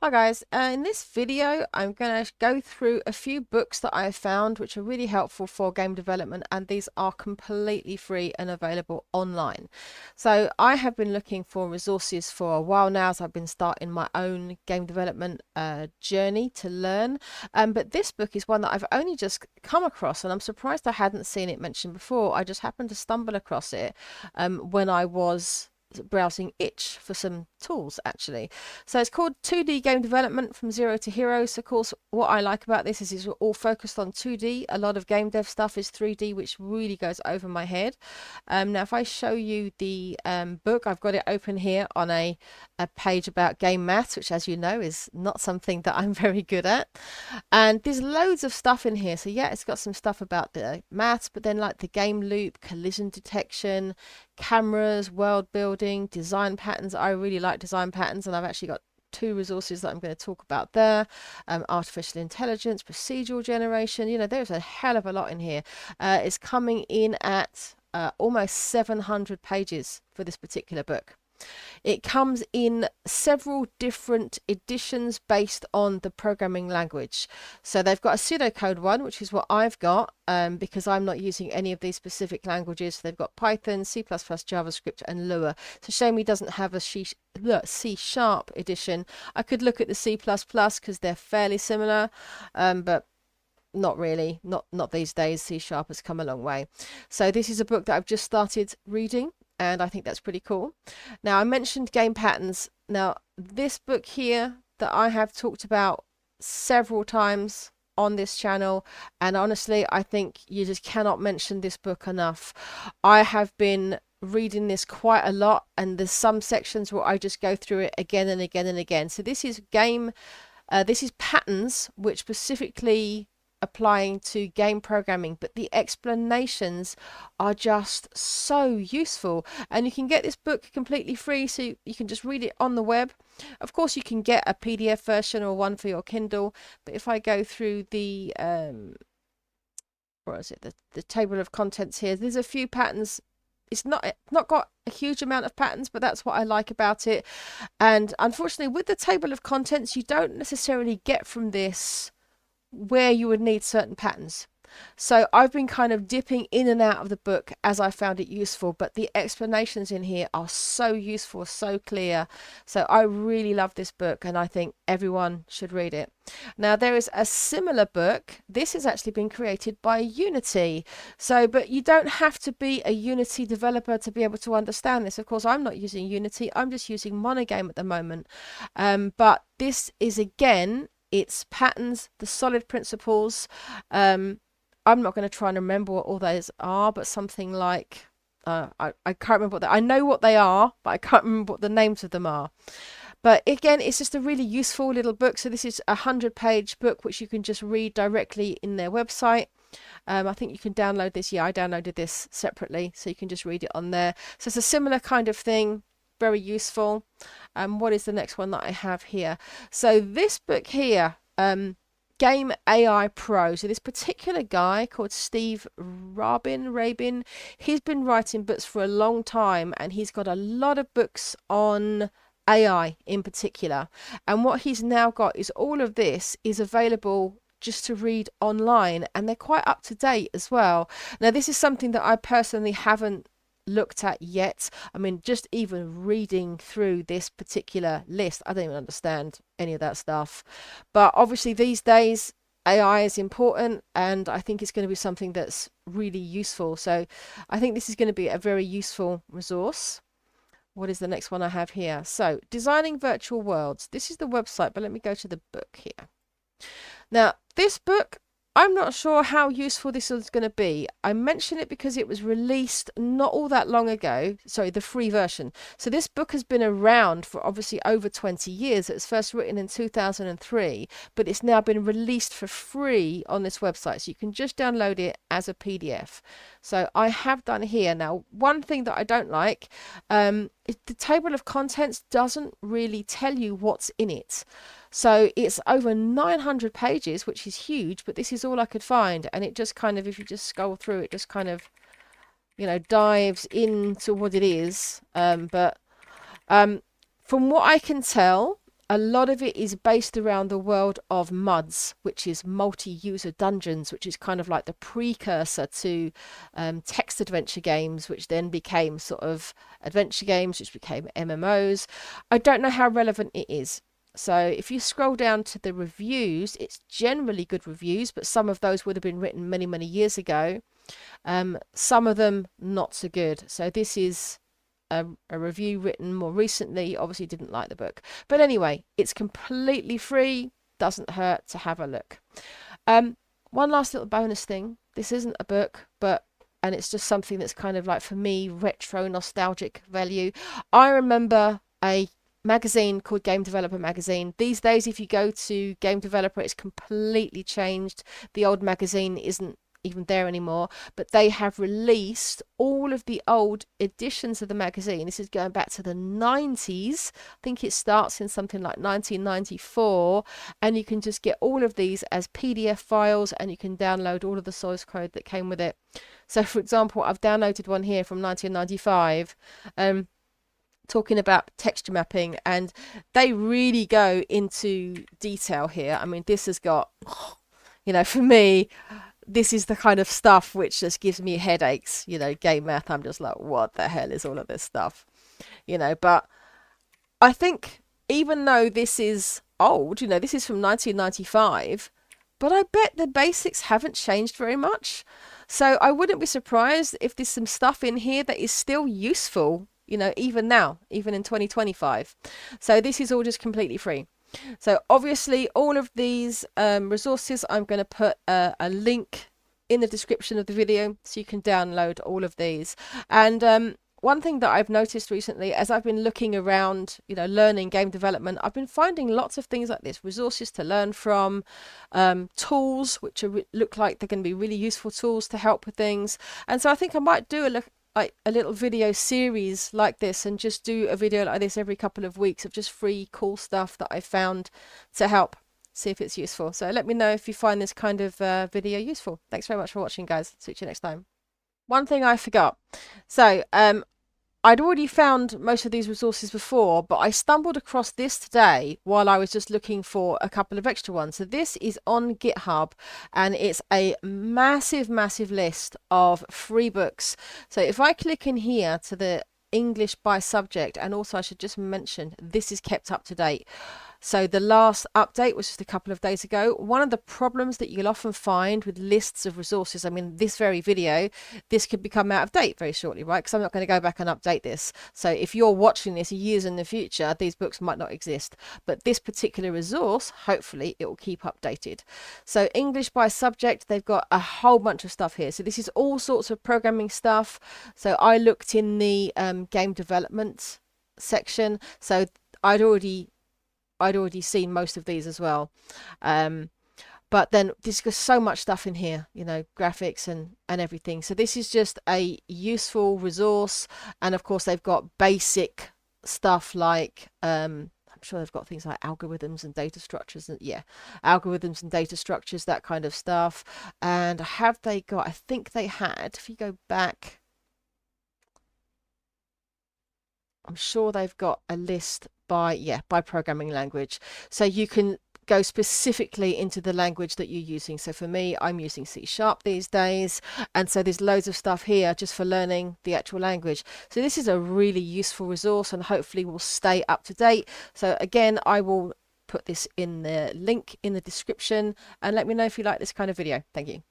Hi guys, in this video I'm going to go through a few books that I found which are really helpful for game development, and these are completely free and available online. So I have been looking for resources for a while now as I've been starting my own game development journey to learn, but this book is one that I've only just come across, and I'm surprised I hadn't seen it mentioned before. I just happened to stumble across it when I was browsing itch for some tools actually. So it's called 2D Game Development from Zero to Heroes. Of course, what I like about this is it's all focused on 2D. A lot of game dev stuff is 3D, which really goes over my head. Now if I show you the book, I've got it open here on a page about game maths, which as you know is not something that I'm very good at. And there's loads of stuff in here. So yeah, it's got some stuff about the maths, but then like the game loop, collision detection, cameras, world building, design patterns. I really like design patterns, and I've actually got two resources that I'm going to talk about there. Artificial intelligence, procedural generation. There's a hell of a lot in here. It's coming in at almost 700 pages for this particular book. It comes in several different editions based on the programming language. So they've got a pseudocode one, which is what I've got, because I'm not using any of these specific languages. They've got Python, C++, JavaScript, and Lua. It's a shame he doesn't have a C# edition. I could look at the C++ because they're fairly similar, but not really, not these days. C# has come a long way. So this is a book that I've just started reading, and I think that's pretty cool. Now I mentioned game patterns. Now this book here that I have talked about several times on this channel, and honestly I think you just cannot mention this book enough. I have been reading this quite a lot, and there's some sections where I just go through it again and again and again. So this is patterns which specifically applying to game programming, but the explanations are just so useful, and you can get this book completely free, so you can just read it on the web. Of course you can get a PDF version or one for your Kindle, but if I go through the what is it, the table of contents here, there's a few patterns. It's not got a huge amount of patterns, but that's what I like about it. And unfortunately with the table of contents, you don't necessarily get from this where you would need certain patterns. So I've been kind of dipping in and out of the book as I found it useful, but the explanations in here are so useful, so clear. So I really love this book, and I think everyone should read it. Now there is a similar book. This has actually been created by Unity. So, but you don't have to be a Unity developer to be able to understand this. Of course, I'm not using Unity. I'm just using Monogame at the moment. But this is again, it's patterns, the solid principles. I'm not going to try and remember what all those are, but something like I can't remember what they. I know what they are, but I can't remember what the names of them are. But again, it's just a really useful little book. So this is a 100-page book which you can just read directly in their website. I think you can download this. Yeah, I downloaded this separately, so you can just read it on there. So it's a similar kind of thing, very useful. What is the next one that I have here? So this book here, Game AI Pro. So this particular guy called Steve Rabin, he's been writing books for a long time, and he's got a lot of books on AI in particular. And what he's now got is all of this is available just to read online, and they're quite up to date as well. Now this is something that I personally haven't looked at yet. I mean, just even reading through this particular list, I don't even understand any of that stuff. But obviously these days AI is important, and I think it's going to be something that's really useful. So I think this is going to be a very useful resource. What is the next one I have here? So designing virtual worlds. This is the website, but let me go to the book here. Now, this book, I'm not sure how useful this is going to be. I mention it because it was released not all that long ago. Sorry, the free version. So this book has been around for obviously over 20 years. It was first written in 2003, but it's now been released for free on this website. So you can just download it as a PDF. So I have done here. Now, one thing that I don't like is the table of contents doesn't really tell you what's in it. So it's over 900 pages, which is huge, but this is all I could find. And it just kind of, if you just scroll through, it just kind of, dives into what it is. But from what I can tell, a lot of it is based around the world of MUDs, which is multi-user dungeons, which is kind of like the precursor to text adventure games, which then became sort of adventure games, which became MMOs. I don't know how relevant it is. So if you scroll down to the reviews, it's generally good reviews, but some of those would have been written many, many years ago. Some of them not so good. So this is a review written more recently. Obviously didn't like the book. But anyway, it's completely free. Doesn't hurt to have a look. One last little bonus thing. This isn't a book, and it's just something that's kind of like, for me, retro nostalgic value. I remember a magazine called Game Developer magazine. These days, if you go to Game Developer, it's completely changed. The old magazine isn't even there anymore, but they have released all of the old editions of the magazine. This is going back to the 90s. I think it starts in something like 1994, and you can just get all of these as PDF files, and you can download all of the source code that came with it. So for example, I've downloaded one here from 1995, talking about texture mapping, and they really go into detail here. I mean, this has got, for me, this is the kind of stuff which just gives me headaches. Game math, I'm just like, what the hell is all of this stuff? But I think even though this is old, this is from 1995, but I bet the basics haven't changed very much. So I wouldn't be surprised if there's some stuff in here that is still useful, even now, even in 2025. So this is all just completely free. So obviously all of these resources, I'm going to put a link in the description of the video so you can download all of these. And one thing that I've noticed recently, as I've been looking around, learning game development, I've been finding lots of things like this, resources to learn from, tools which look like they're going to be really useful tools to help with things. And so I think I might do a little video series like this, and just do a video like this every couple of weeks of just free cool stuff that I found to help, see if it's useful. So let me know if you find this kind of video useful. Thanks very much for watching, guys. See you next time. One thing I forgot. So I'd already found most of these resources before, but I stumbled across this today while I was just looking for a couple of extra ones. So this is on GitHub, and it's a massive, massive list of free books. So if I click in here to the English by subject, and also I should just mention this is kept up to date. So the last update was just a couple of days ago. One of the problems that you'll often find with lists of resources, I mean, this very video, this could become out of date very shortly, right? Because I'm not going to go back and update this. So if you're watching this years in the future, these books might not exist. But this particular resource, hopefully, it will keep updated. So English by subject, they've got a whole bunch of stuff here. So this is all sorts of programming stuff. So I looked in the game development section. So I'd already seen most of these as well, but then there's just so much stuff in here, graphics and everything. So this is just a useful resource, and of course they've got basic stuff like I'm sure they've got things like algorithms and data structures, and algorithms and data structures, that kind of stuff. And have they got, I think they had, if you go back, I'm sure they've got a list by programming language, so you can go specifically into the language that you're using. So for me, I'm using C# these days, and so there's loads of stuff here just for learning the actual language. So this is a really useful resource, and hopefully will stay up to date. So again, I will put this in the link in the description, and let me know if you like this kind of video. Thank you.